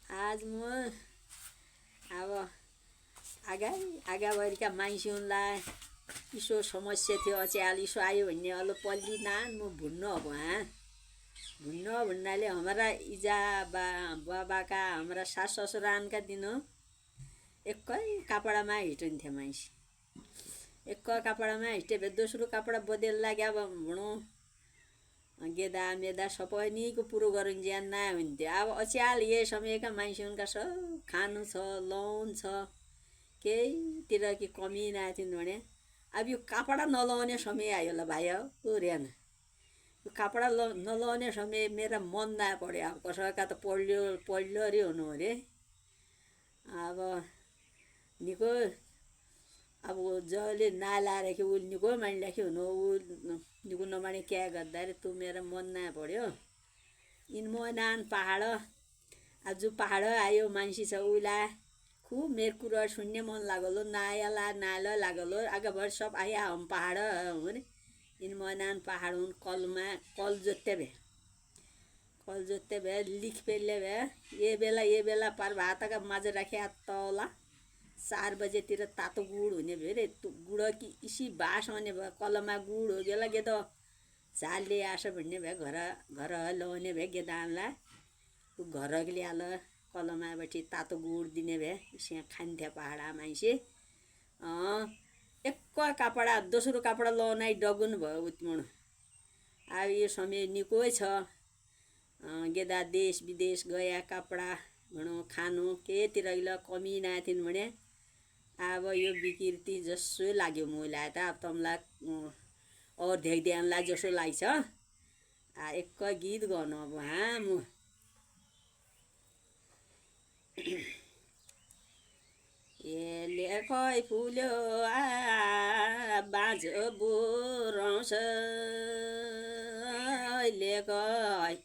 आज म अब आगाभरिका मान्छेलाई यसो समस्या थियो अच्याल यसो आयो भन्ने अलो पल्ली नान म भुन्न अब भुन्न भन्नाले हमारा इजा बाबाका हमारा सास ससुरानका दिन एकै कपडामा हिँड्थ्यो मान्छे एक कपडामा हिँड्थे भए दोस्रो कपडा बदल लाग्यो अब भनौँ गेदा मेदा सबै निको पुरो गरुन् ज्यान ना हुन्थ्यो अब अच्याल ये समयका मान्छेका सब खानु छ लाउन छ केहीतिर कि कमी नथिन् भने अब यो कपडा नलाउने समय आयो ल भाइ हो रेन यो कपडा नलाउने समय मेरो मन ना पऱ्यो अब कसैका त पढ्यो अरे हुनु अरे अब निको अब जसले नालाएर कि ऊ निको मान्दाखेरि हुनु ऊ निको नमाने क्या गर्दा रे तँ मेरो मन ना पऱ्यो इन मैदान पहाड आज पहाड आयो मान्छे छ उसलाई खुब मेरो कुरा सुन्ने मन लागलो नाला लागलो आगाभर सब आया हम पहाड हो रे इन मैदान पहाड हुन् कल जोत्ते भए लिख पेले भए ये बेला पर भातका माझ राख्या तला 4 बजेतिर तातो गुड हुने भयो रे गुड कि इसी बास हुने भयो कलमा गुड हो गेला गे त झालले आस भन्ने भए घर लाउने भए गेदानलाई घरले आल कलमा बैठी तातो गुड दिने भए यहाँ खान्थ्यो पहाडा मान्छे एक कपडा दोस्रो कपडा लाउनै डगुन भयो उत्मण अब यो समय निकै छ गेदा देश विदेश गया कपडा भनौँ खानु केतिर कमी नथिन् भने अब यो विकृति जसो लाग्यो मलाई त अब तँलाई और ध्यानलाई जसो लाग्छ एक गीत गर्नु अब म ए लेखै फुल्यो बाँझो बोराउँछ लेखै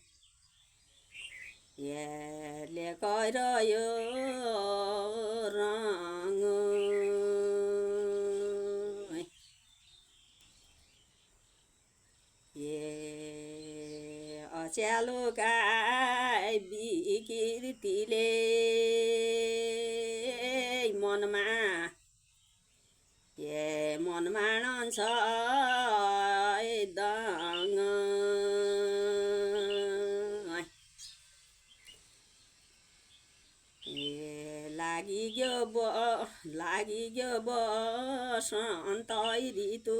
लेखै रह्यो रङ अच्यालोका विकृतिले मनमा नन्छ दङ लागि बसन्तै ऋतु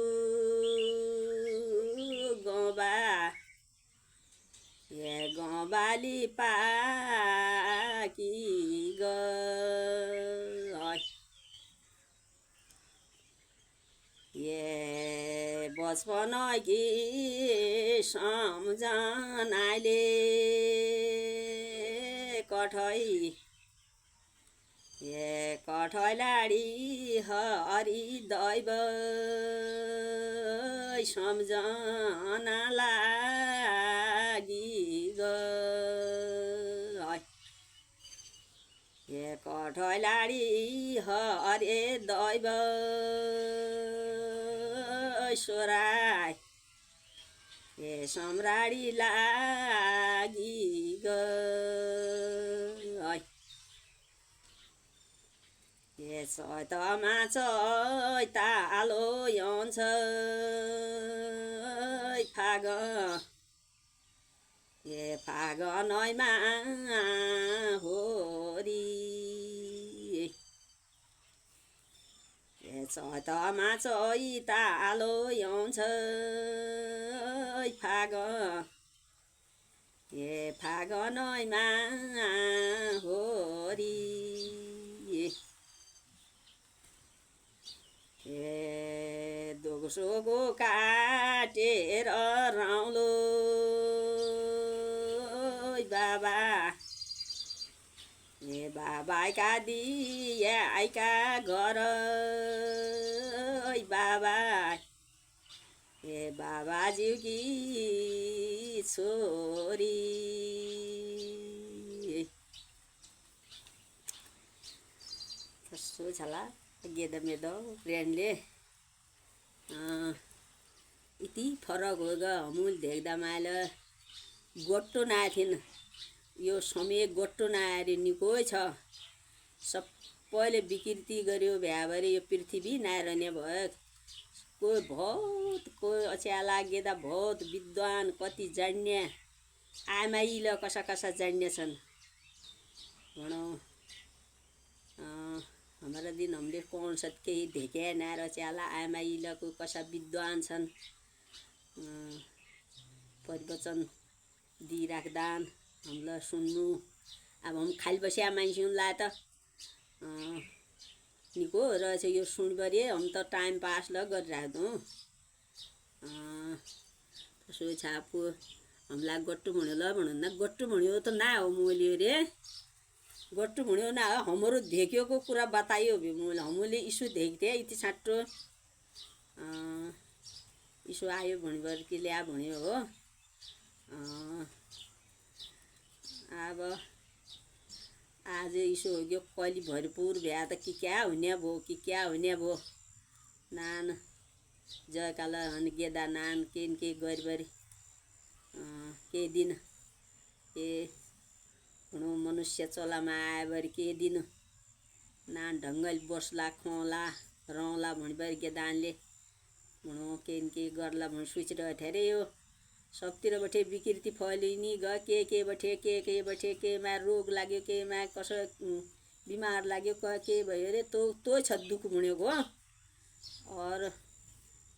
गबाली पाकी बचपन कि सम्झनाले कठै लाडी हरि दैव सम्झना लागि कठै लाडी हरे दैव सोराय सम्राडी लागि चैतमा चैतालो आउँछ फागनैमा होरी चैतमा चैतालो आउँछ फागनैमा होरी दोस्रोको काटेर राउलो बाबाका दिया आइका घर बाबाज्यू कि छोरी कस्तो छला गेदा मेदा फ्रेन्डले यति फरक हो ग अमूल देख्दा माल गोटो नाथिन् यो समय गोट्टो नआएर निकै छ सबैले विकृति गर्यो भ्याभरि यो पृथ्वी नआइरहने भयो कोही बहुत कोही अच्याला गेदा बहुत विद्वान कति जान्ने आमाइल कसा कसा जान्ने छन् भनौँ हमारा दिन हमले कौन सा केही देखे नार च्याला आमाइलको कसा विद्वान छन् परिवचन दिइराख्दान हामीलाई सुन्नु अब हम खाली बसिया मान्छेलाई त निको रहेछ यो सुनबरी हम त टाइम पास ल गरिराख्दौँ त्यसो छापु हामीलाई गट्टु भन्यो ल भन्नु न गट्टु भन्यो त ना हो मैले रे गट्टु भन्यो ना हो हाम्रो देखेको कुरा बताइयो मैले हामीले इसु देख्थे यति छाट्टो इसु आयो भनेर कि ल्या भन्यो हो अब आज इसो हो गयो कहिले भरपुर भ्या त कि क्या हुने भो कि क्या हुने भो नान जयकाल गेदा नान के गरिबरी के दिन ए भनौँ मनुष्य चलामा आएबरी के दिन नान ढङ्गले बस्ला खुवाउला रौला भनिबरी गेदानले भनौँ के गर्ला भनी सोचिरहेको अरे यो सबतिरबाट विकृति फैलिनी गयो के बठे के केमा रोग लाग्यो केमा कसो बिमार लाग्यो के भयो अरे तो छ दुःख भनेको और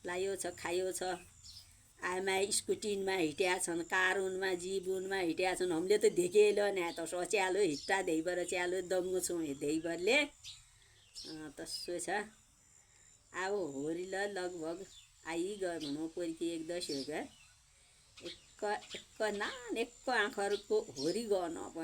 लायो छ खायो छ आमा स्कुटिनमा हिट्या छन् कारुनमा जीवनमा हिट्या छन् हामीले त देखेलो न त सच्यालो हिट्टा धेइबर च्यालो दङ्गो छौँ धेइबरले तसो छ अब होरी ल लगभग आइगयो भनौँ पोर्की एक दस हो गयो एक नान एक आँखाहरूको होरी गर्नु अब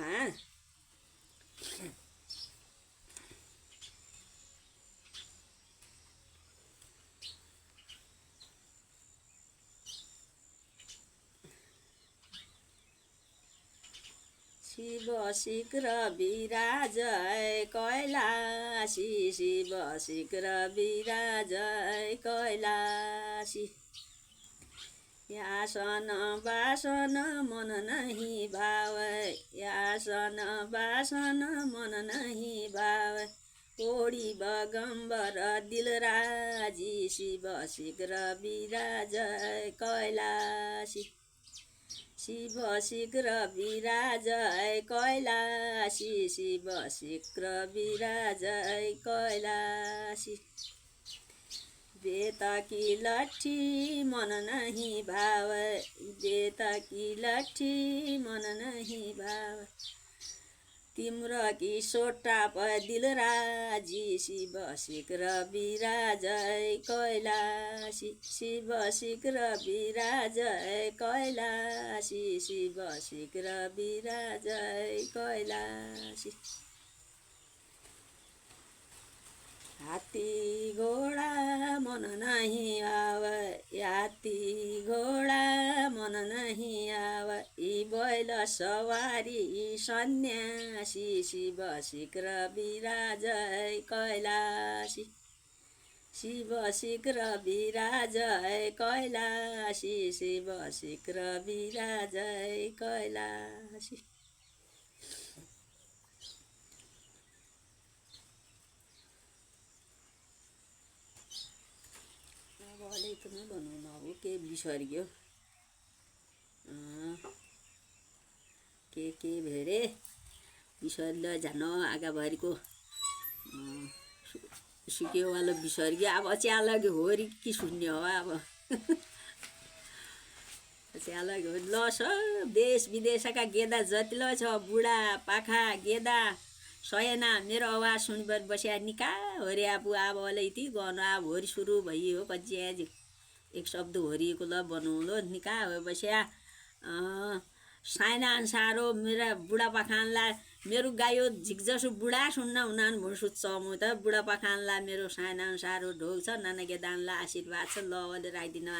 शिव शीघ्र विराजय कैलासी शिव शीघ्र विराजय कैलासी यासन वासन मन नहीं भावै यासन वासन मन नहीं भावै कोडी बगम्बर दिलराजी शिव शीघ्र विराजय कैलासी शिव शीघ्र विराजय कैलासी शिव शीघ्र विराजय कैलासी बेत की लट्ठी मन नहीं भावै बेत की लट्ठी मन नहीं भावै तिम्रो की सोटा प दिलराजी शिव शीघ्र विराजय कैलासी शिव शीघ्र विराजय कैलासी शिव शीघ्र विराजय कैलासी हात्ती घोडा मन नहीं आवे हात्ती घोडा मन नहीं आवे यी बैल सवारी सन्यासी शिव शीघ्र विराजय कैलासी शिव शीघ्र विराजय कैलासी शिव शीघ्र विराजय कैलासी अहिले त नभनौँ अब के बिसर्यो के भेरे बिसर्यो झन् आगाभरिको सुक्यो वाला बिसर्यो अब च्यालग्यो होरी कि सुन्ने हो अब च्यालग्यो ल छ देश विदेशका गेदा जति ल छ बुढा पाखा गेदा सयना मेरो आवाज सुनिबर बस्या निका होरी अब अहिले यति गर्नु अब होरी सुरु भइयो कज्या एक शब्द होरीको ल बनाउलो निका हो बस्या साइना अनुसारो मेरा बुढापाखानलाई मेरो गायो झिकजसो बुढा सुन्न हुनान् भुँ सुत्छ म त बुढापाखानलाई मेरो साइना अनुसारो ढोग छ नाना गेदानलाई आशीर्वाद छ ल अहिले राखिदिनु